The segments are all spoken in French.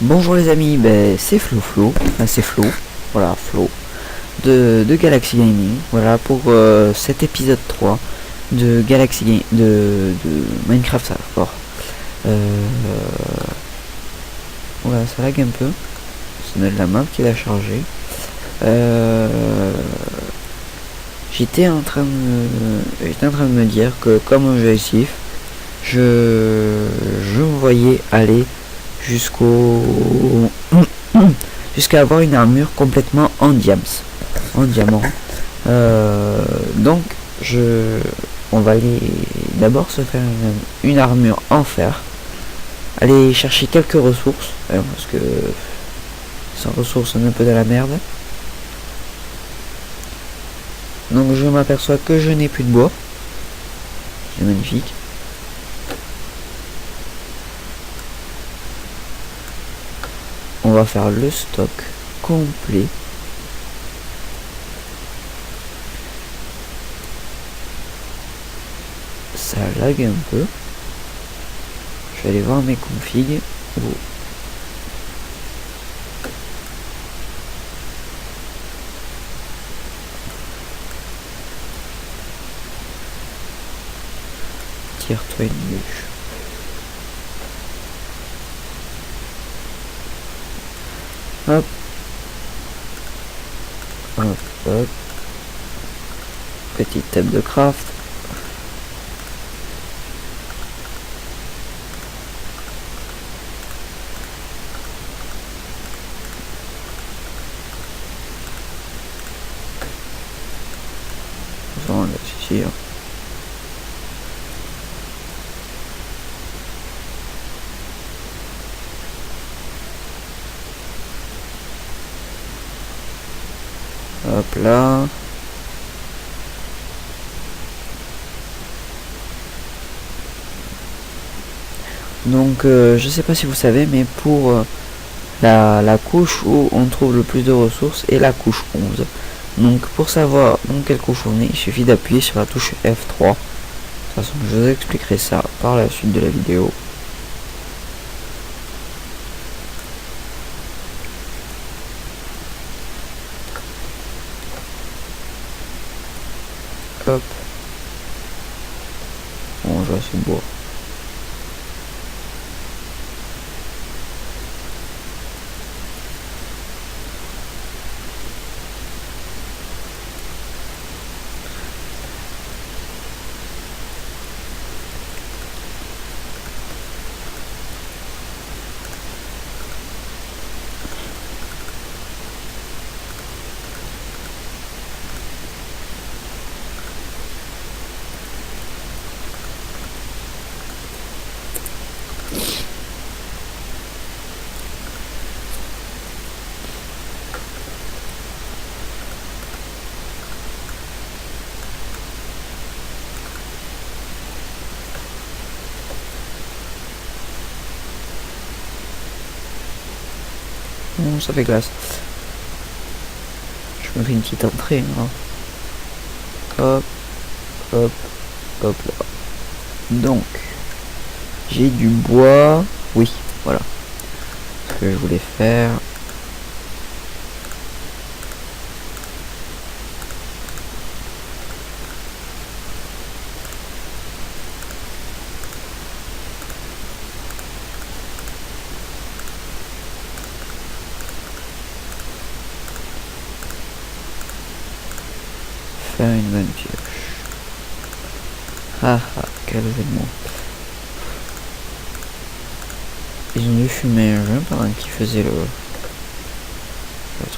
Bonjour les amis, c'est Flo, c'est Flo, voilà Flo, de Galaxy Gaming, voilà pour cet épisode 3 de Galaxy Game, de Minecraft Surfboard. Voilà, ça lag un peu, c'est de la map qui l'a chargé. J'étais en train de me dire que comme un jeu SIF, je me voyais aller jusqu'à avoir une armure complètement en diamant. Donc on va aller d'abord se faire une armure en fer, aller chercher quelques ressources parce que sans ressources on est un peu de la merde. Donc je m'aperçois que je n'ai plus de bois, c'est magnifique. On va faire le stock complet. Ça lag un peu. Je vais aller voir mes configs. Oh. Tire-toi une bûche. Hop. Hop, hop. Petite table de craft. On va suffire. Hop là. Donc je sais pas si vous savez, mais pour la couche où on trouve le plus de ressources est la couche 11. Donc pour savoir dans quelle couche on est, il suffit d'appuyer sur la touche F3. De toute façon je vous expliquerai ça par la suite de la vidéo. Hop. Bon, je vois ce bois. Bon, ça fait glace. Je me fais une petite entrée. Hein. Hop, hop, hop là. Donc, j'ai du bois. Oui, voilà. Ce que je voulais faire. Faire une bonne pioche. Ah ah, quel événement. Ils ont dû fumer un jeu pendant qu'ils faisaient le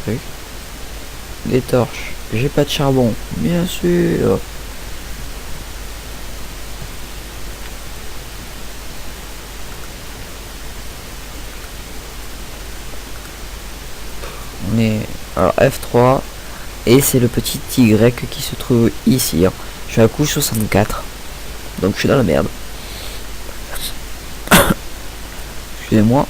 truc. Des torches. J'ai pas de charbon, bien sûr. On est alors F3 et c'est le petit Y qui se trouve ici. Hein. Je suis à la couche 64, donc je suis dans la merde. Excusez-moi.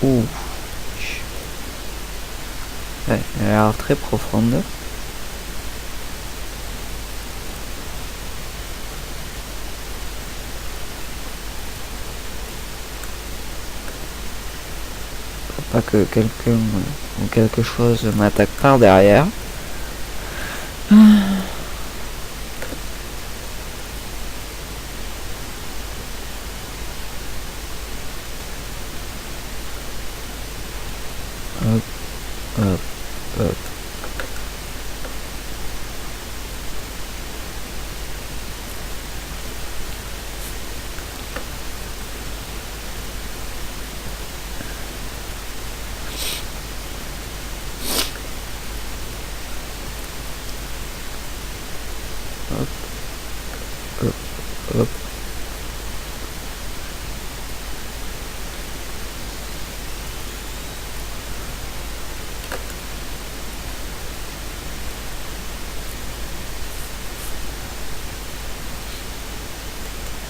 Ouh. Ouais, elle a l'air très profonde. Pas que quelqu'un ou quelque chose m'attaque par derrière. Hop, hop, hop. Hop, hop, hop.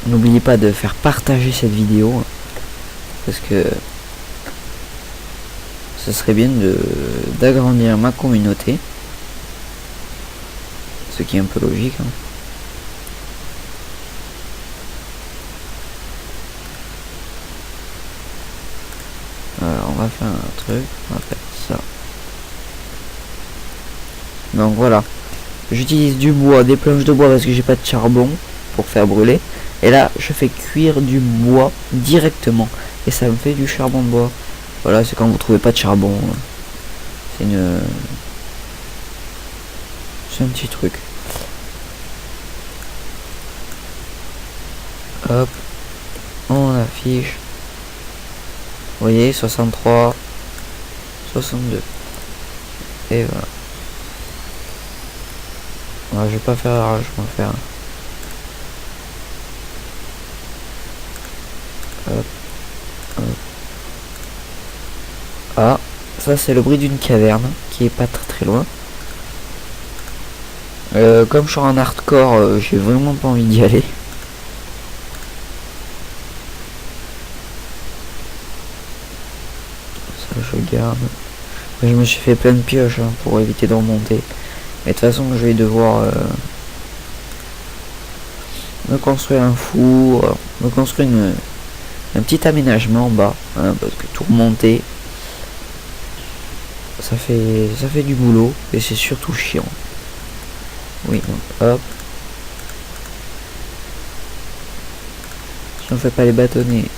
N'oubliez pas de faire partager cette vidéo parce que ce serait bien d'agrandir ma communauté, ce qui est un peu logique, hein. Alors on va faire un truc, on va faire ça. Donc voilà, j'utilise du bois, des planches de bois parce que j'ai pas de charbon pour faire brûler. Et là je fais cuire du bois directement et ça me fait du charbon de bois. Voilà, c'est quand vous trouvez pas de charbon. C'est un petit truc. Hop, on affiche. Vous voyez, 63, 62. Et voilà. Alors, je vais pas faire large, je vais faire. Hop, hop. Ah, ça c'est le bruit d'une caverne qui est pas très loin. Comme je suis en hardcore, j'ai vraiment pas envie d'y aller. Ça je garde. Après, je me suis fait plein de pioches hein, pour éviter de remonter. Mais de toute façon je vais devoir me construire un four, me construire un petit aménagement en bas, hein, parce que tout remonter ça fait du boulot et c'est surtout chiant. Oui, donc hop. Si on fait pas les bâtonnets,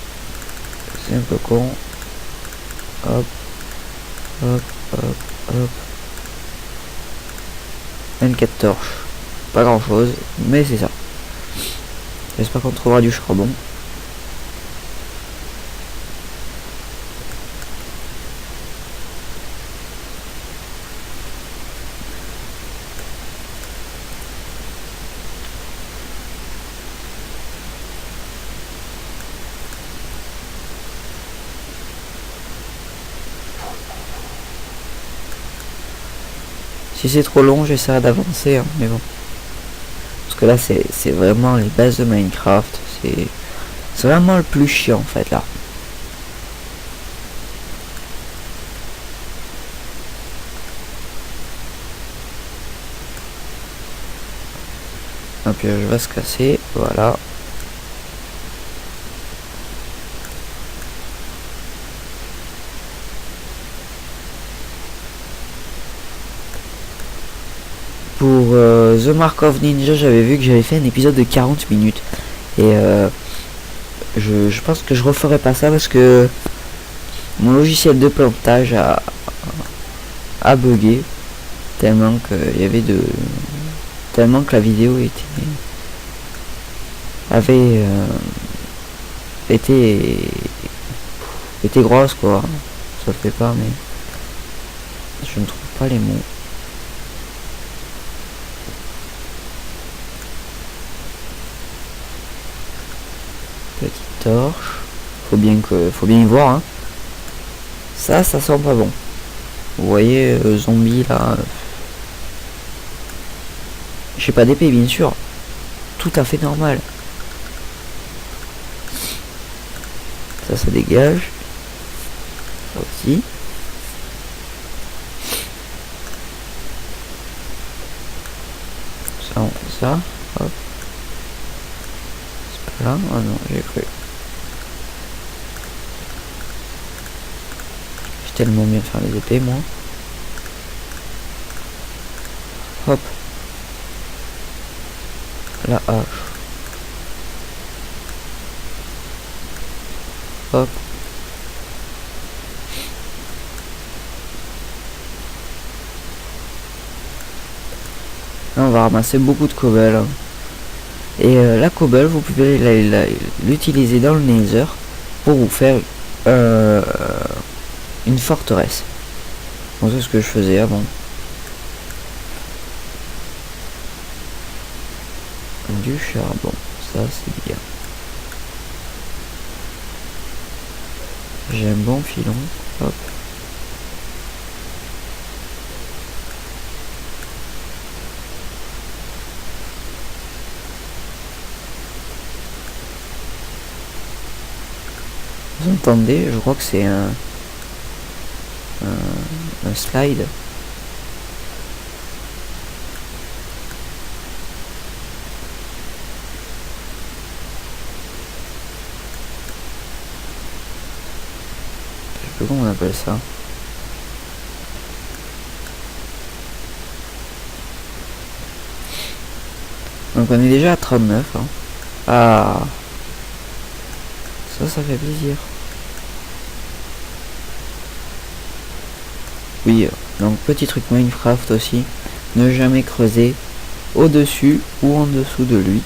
c'est un peu con. Hop, hop, hop, hop. 24 torches. Pas grand chose, mais c'est ça. J'espère qu'on trouvera du charbon. Si c'est trop long, j'essaierai d'avancer, hein, mais bon. Parce que là, c'est vraiment les bases de Minecraft. C'est vraiment le plus chiant, en fait, là. Un piège va se casser, voilà. Pour The Mark of Ninja, j'avais vu que j'avais fait un épisode de 40 minutes. Et je pense que je referai pas ça parce que mon logiciel de plantage a bugué. Tellement qu'il y avait tellement que la vidéo était grosse quoi. Ça le fait pas mais je ne trouve pas les mots. Petite torche. Faut bien y voir hein. Ça sent pas bon. Vous voyez zombie là. J'ai pas d'épée bien sûr. Tout à fait normal. Ça dégage. Si. Ça, on fait ça. Hop. C'est pas là. Oh non, j'ai cru. J'ai tellement bien faire les épées, moi. Hop. La hache. Hop. Là, on va ramasser beaucoup de cobble. Et la cobble, vous pouvez l'utiliser dans le Nether pour vous faire une forteresse. Bon, c'est ce que je faisais avant. Du charbon, ça c'est bien. J'ai un bon filon. Hop. Vous entendez? Je crois que c'est un slide. Je sais plus comment on appelle ça. Donc on est déjà à 39. Hein. Ah, ça fait plaisir. Oui, donc petit truc Minecraft aussi, ne jamais creuser au-dessus ou en dessous de lui.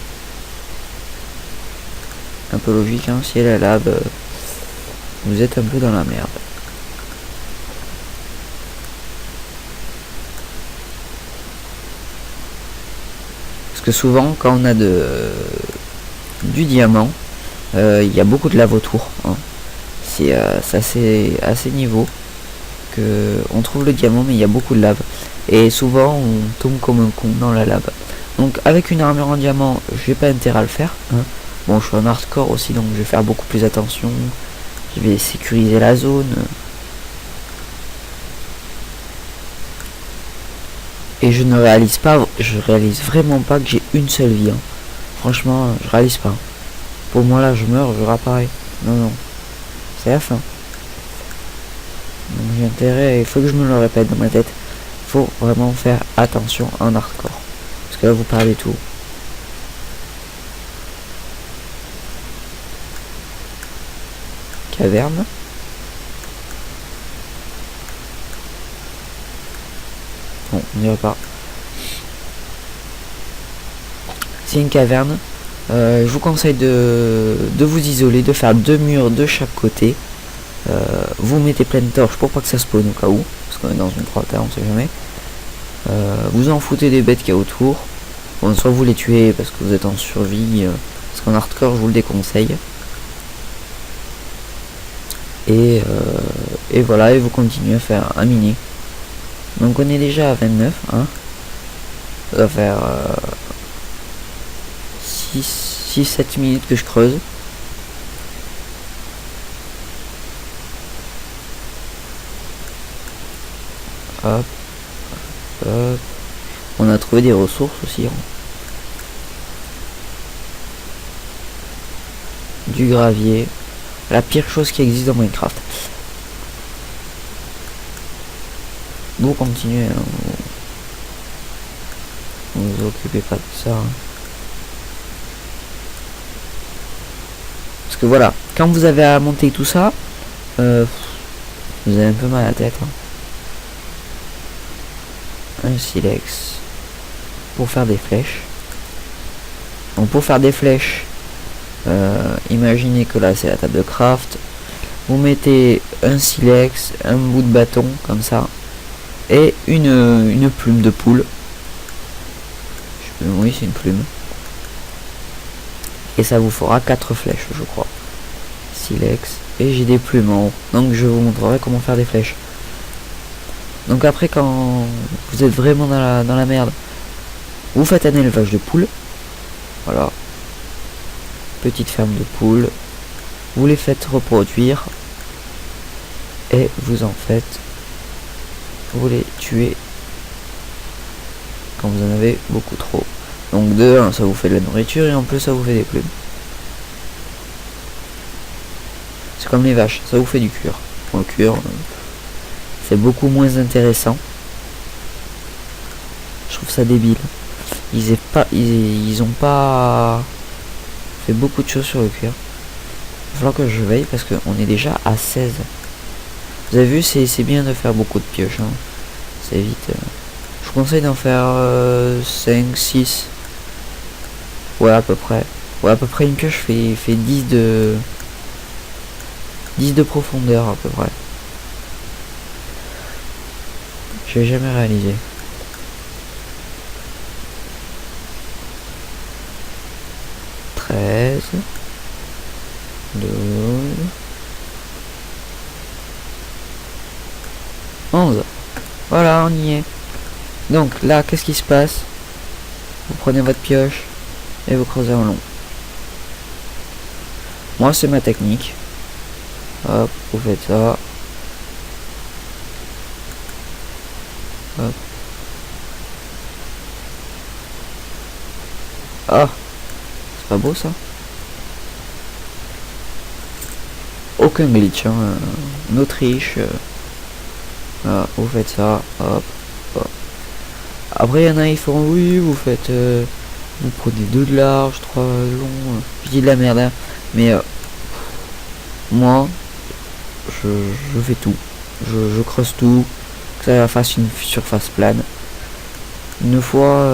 Un peu logique, hein, si elle est là, bah, vous êtes un peu dans la merde. Parce que souvent, quand on a du diamant, il y a beaucoup de lave autour. Hein. C'est assez niveau que on trouve le diamant, mais il y a beaucoup de lave. Et souvent, on tombe comme un con dans la lave. Donc, avec une armure en diamant, j'ai pas intérêt à le faire. Hein. Bon, je suis en hardcore aussi, donc je vais faire beaucoup plus attention. Je vais sécuriser la zone. Et je réalise vraiment pas que j'ai une seule vie. Hein. Franchement, je réalise pas. Pour moi là, je meurs, je réapparais. Non, c'est la fin. Donc j'ai intérêt, il faut que je me le répète dans ma tête. Faut vraiment faire attention en hardcore. Parce que là, vous parlez tout. Caverne. Bon, on n'y va pas. C'est une caverne. Je vous conseille de vous isoler, de faire 2 murs de chaque côté. Vous mettez plein de torches pour pas que ça spawn au cas où. Parce qu'on est dans une grotte, on sait jamais. Vous en foutez des bêtes qu'il y a autour. Bon, soit vous les tuez parce que vous êtes en survie. Parce qu'en hardcore, je vous le déconseille. Et voilà, et vous continuez à faire un miner. Donc on est déjà à 29. Hein. Ça va faire 6-7 minutes que je creuse. Hop, hop. On a trouvé des ressources aussi. Hein. Du gravier. La pire chose qui existe dans Minecraft. Vous continuez. Hein. Vous vous occupez pas de ça. Hein. Parce que voilà, quand vous avez à monter tout ça, vous avez un peu mal à la tête. Hein. Un silex pour faire des flèches. Donc pour faire des flèches, imaginez que là c'est la table de craft. Vous mettez un silex, un bout de bâton comme ça, et une plume de poule. Oui, c'est une plume. Et ça vous fera 4 flèches, je crois. Silex. Et j'ai des plumes en haut. Donc je vous montrerai comment faire des flèches. Donc après, quand vous êtes vraiment dans la merde, vous faites un élevage de poules. Voilà. Petite ferme de poules. Vous les faites reproduire. et vous en faites, vous les tuez quand vous en avez beaucoup trop. Donc de 1 ça vous fait de la nourriture et en plus ça vous fait des plumes. C'est comme les vaches, ça vous fait du cuir. Le cuir c'est beaucoup moins intéressant. Je trouve ça débile. Ils ont pas fait beaucoup de choses sur le cuir. Il va falloir que je veille parce qu'on est déjà à 16. Vous avez vu, c'est bien de faire beaucoup de pioches. Hein. Ça évite. Je vous conseille d'en faire 5, 6. Ouais, à peu près. Ouais, à peu près une pioche fait 10 de profondeur à peu près. Je n'ai jamais réalisé. Treize. 12. 11. Voilà, on y est. Donc là, qu'est-ce qui se passe? Vous prenez votre pioche et vous creusez en long. Moi, c'est ma technique. Hop, vous faites ça. Hop. Ah, c'est pas beau ça? Aucun glitch, hein. Une Autriche. Voilà, vous faites ça. Hop, hop. Après, il y en a, ils font oui, vous faites. Vous prenez 2 de large, 3 long. Je dis de la merde, hein. Mais moi, je fais tout. Je creuse tout. Que ça fasse une surface plane. Une fois,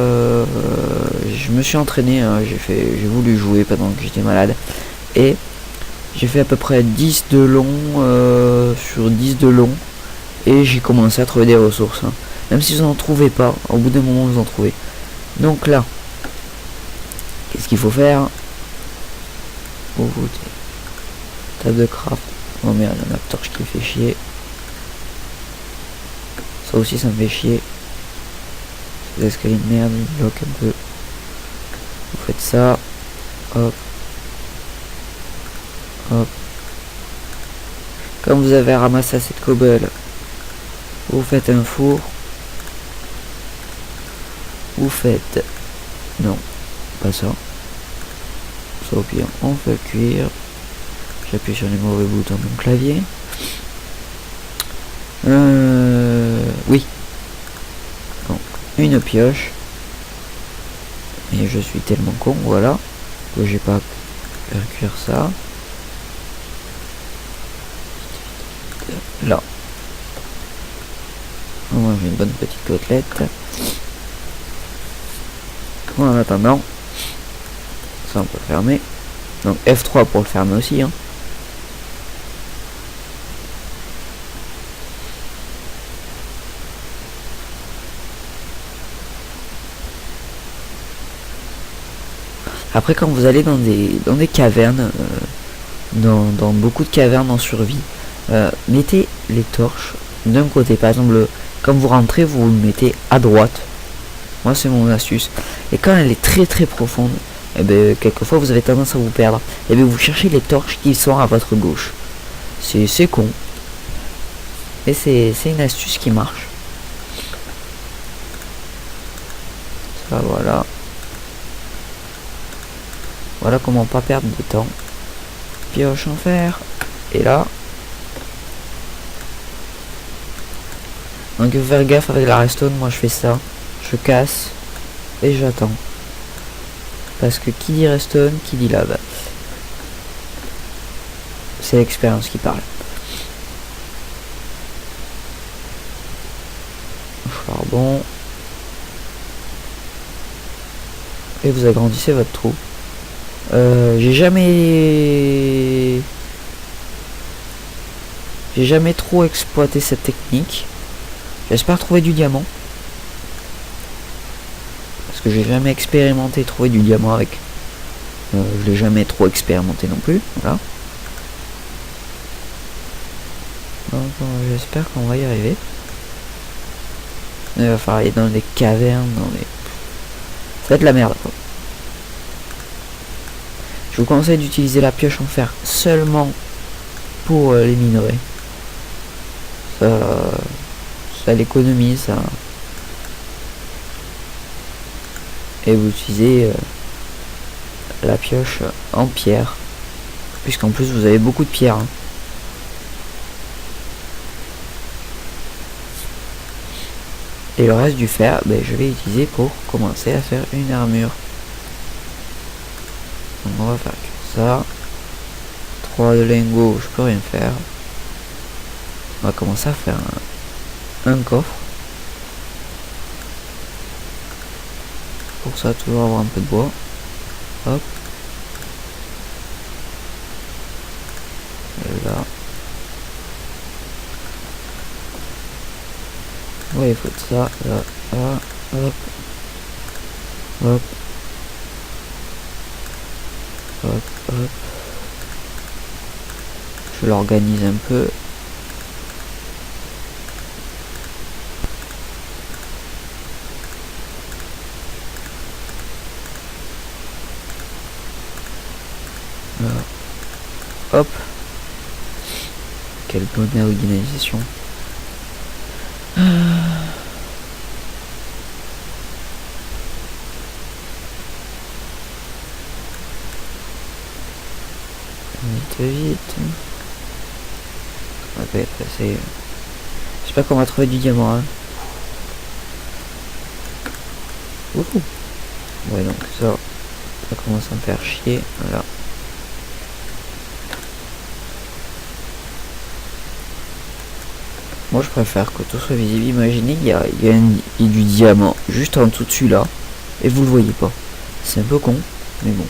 je me suis entraîné. Hein, j'ai voulu jouer pendant que j'étais malade. Et j'ai fait à peu près 10 de long sur 10 de long. Et j'ai commencé à trouver des ressources. Hein. Même si vous n'en trouvez pas, au bout d'un moment vous en trouvez. Donc là, qu'est-ce qu'il faut faire? Table de craft. Oh merde, il y a un torche qui fait chier. Ça aussi ça me fait chier. Ces escaliers de merde, ils bloquent un peu. Vous faites ça. Hop. Hop. Quand vous avez ramassé cette cobble, vous faites un four. Vous faites... Non, pas ça. Ça au pire, on fait cuire. J'appuie sur les mauvais boutons de mon clavier. Oui. Donc, une pioche. Et je suis tellement con, voilà. Que j'ai pas faire cuire ça. Là. On mange une bonne petite côtelette. En attendant, ça on peut le fermer. Donc F3 pour le fermer aussi. Hein. Après quand vous allez dans des cavernes, dans beaucoup de cavernes en survie, mettez les torches d'un côté. Par exemple, quand vous rentrez, vous le mettez à droite. Moi c'est mon astuce. Et quand elle est très très profonde, et ben quelquefois vous avez tendance à vous perdre. Et bien vous cherchez les torches qui sont à votre gauche. C'est con. Et c'est une astuce qui marche. Ça voilà. Voilà comment pas perdre de temps. Pioche en fer. Et là. Donc il faut faire gaffe avec la redstone, moi je fais ça. Je casse et j'attends. Parce que qui dit redstone, qui dit lave. C'est l'expérience qui parle. Charbon. Et vous agrandissez votre trou. J'ai jamais trop exploité cette technique. J'espère trouver du diamant. Parce que j'ai jamais expérimenté trouver du diamant avec. Je l'ai jamais trop expérimenté non plus. Voilà. Donc j'espère qu'on va y arriver. Il va falloir aller dans des cavernes, dans des... Ça va être la merde quoi. Je vous conseille d'utiliser la pioche en fer seulement pour les minerais. ça l'économise ça. Et vous utilisez la pioche en pierre, puisqu'en plus vous avez beaucoup de pierres, hein. Et le reste du fer, ben, je vais utiliser pour commencer à faire une armure. Donc on va faire que ça. 3 de lingots, je peux rien faire. On va commencer à faire un coffre. Pour ça, toujours avoir un peu de bois. Hop. Et là. Ouais, il faut ça, là, là, hop. Hop. Hop, hop. Je l'organise un peu. Là. Hop. Quelle bonne organisation. Vite. On va être assez. J'espère qu'on va trouver du diamant. Hein. Ouais, donc ça commence à me faire chier. Voilà. Moi je préfère que tout soit visible. Imaginez il y a du diamant juste en dessous de celui-là et vous le voyez pas. C'est un peu con, mais bon.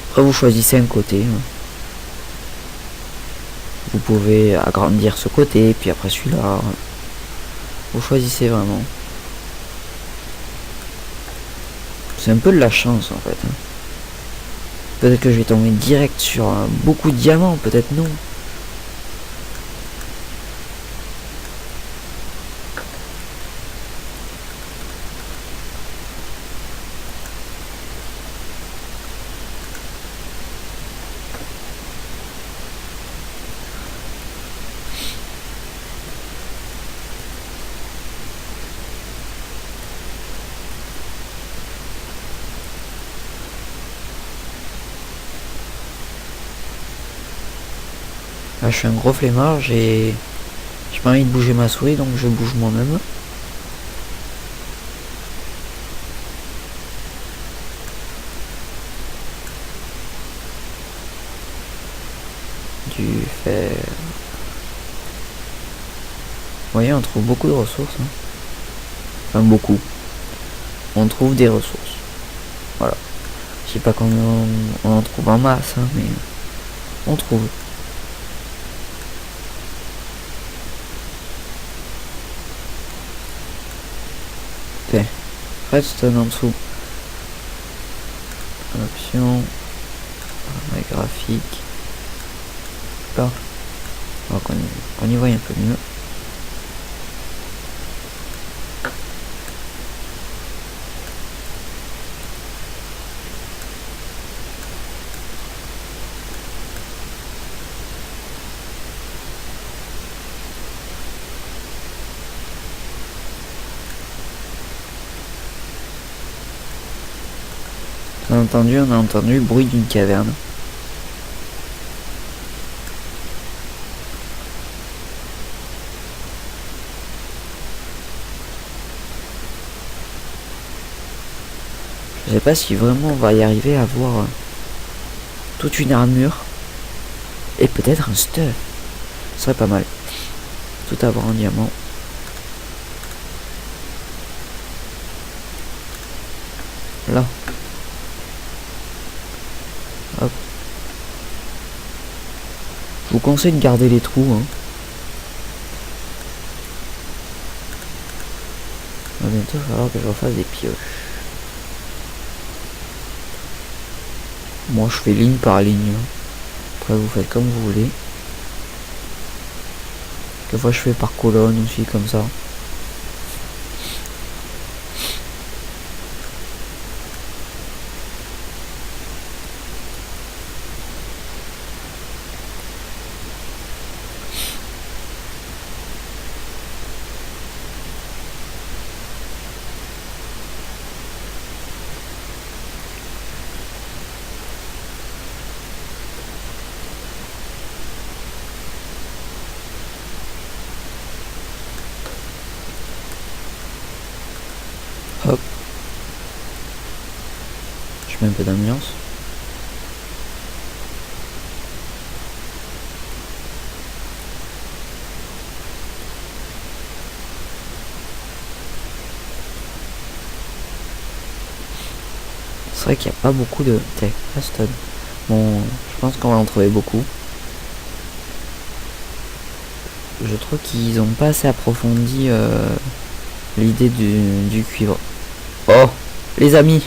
Après vous choisissez un côté. Hein. Vous pouvez agrandir ce côté, puis après celui-là. Vous choisissez vraiment. C'est un peu de la chance en fait. Hein. Peut-être que je vais tomber direct sur beaucoup de diamants, peut-être non. Là, je suis un gros flemmard, j'ai pas envie de bouger ma souris, donc je bouge moi-même. Du fer. Vous voyez, on trouve beaucoup de ressources. Hein. Enfin, beaucoup. On trouve des ressources. Voilà. Je sais pas qu'on en trouve en masse, hein, mais on trouve. Tiens, redstone en dessous. Option. Graphique. Là. Donc on y voit un peu mieux. On a entendu le bruit d'une caverne. Je sais pas si vraiment on va y arriver à avoir toute une armure et peut-être un stuff. Ce serait pas mal. Tout avoir en diamant. Là. Hop. Je vous conseille de garder les trous. Hein. Il va bientôt falloir que je refasse des pioches. Moi je fais ligne par ligne. Après vous faites comme vous voulez. Quelquefois je fais par colonne aussi comme ça. Hop. Je mets un peu d'ambiance. C'est vrai qu'il n'y a pas beaucoup de tech Aston. Bon, je pense qu'on va en trouver beaucoup. Je trouve qu'ils n'ont pas assez approfondi l'idée du cuivre. Oh, les amis,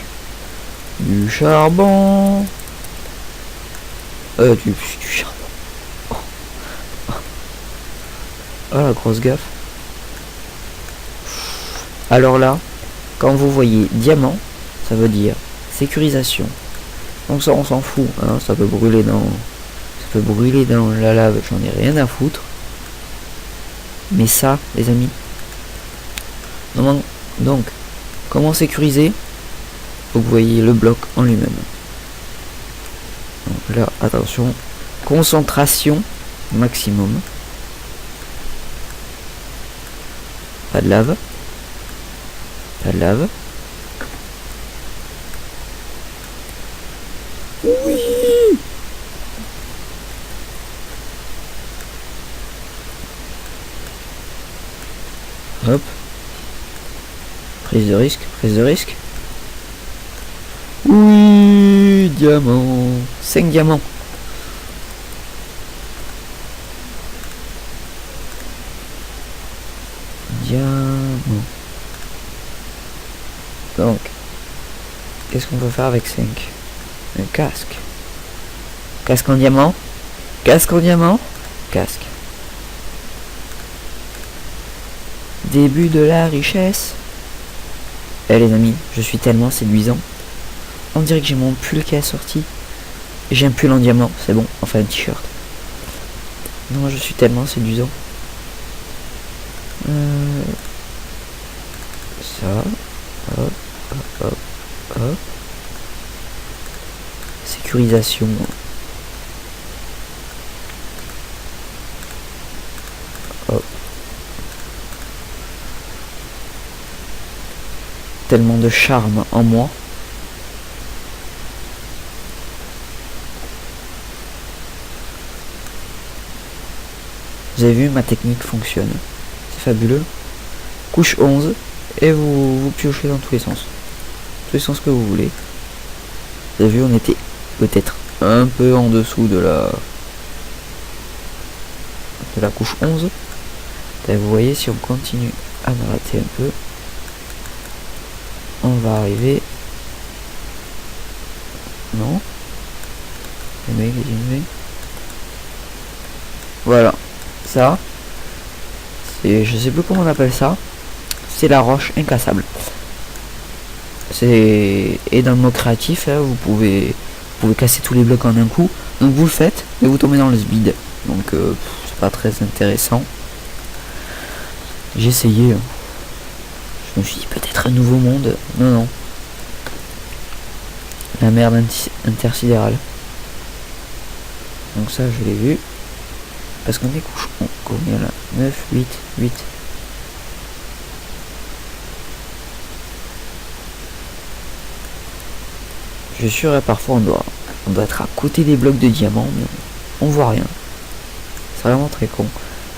du charbon. Du charbon. Oh. Oh, la grosse gaffe. Alors là, quand vous voyez diamant, ça veut dire sécurisation. Donc ça, on s'en fout, hein, ça peut brûler dans la lave, j'en ai rien à foutre. Mais ça, les amis, donc comment sécuriser? Faut que vous voyez le bloc en lui-même. Donc là, attention, concentration maximum. Pas de lave. Pas de lave. Oui. Hop. Prise de risque, prise de risque. Oui, diamant. 5 diamants. Diamant. Donc, qu'est-ce qu'on peut faire avec 5? Un casque. Casque en diamant. Casque en diamant. Casque. Début de la richesse. Eh les amis, je suis tellement séduisant. On dirait que j'ai mon pull qui est sorti. J'ai un pull en diamant, c'est bon, enfin un t-shirt. Non, je suis tellement séduisant. Ça. Hop, hop, hop, hop. Sécurisation. Hop. Tellement de charme en moi. Vous avez vu, ma technique fonctionne. C'est fabuleux. Couche 11 et vous piochez dans tous les sens. Tous les sens que vous voulez. Vous avez vu, on était peut-être un peu en dessous de la couche 11. Et vous voyez, si on continue à gratter un peu, on va arriver. Non. Voilà. Ça, c'est, je sais plus comment on appelle ça. C'est la roche incassable. Et dans le mode créatif, hein, vous pouvez casser tous les blocs en un coup. Donc vous le faites et vous tombez dans le speed. Donc c'est pas très intéressant. J'ai essayé. Je me suis dit peut-être un nouveau monde. Non, non. La merde intersidérale. Donc ça, je l'ai vu. Parce qu'on est couche. Combien là? 9, 8, 8. Je suis sûr, parfois on doit être à côté des blocs de diamants, mais on voit rien. C'est vraiment très con.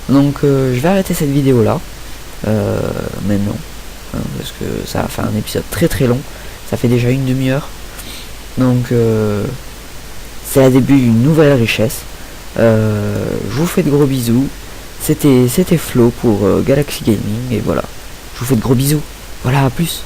Donc je vais arrêter cette vidéo là. Maintenant. Hein, parce que ça va faire un épisode très très long. Ça fait déjà une demi-heure. Donc c'est le début d'une nouvelle richesse. Je vous fais de gros bisous. C'était Flo pour Galaxy Gaming. Et voilà. Je vous fais de gros bisous. Voilà, à plus.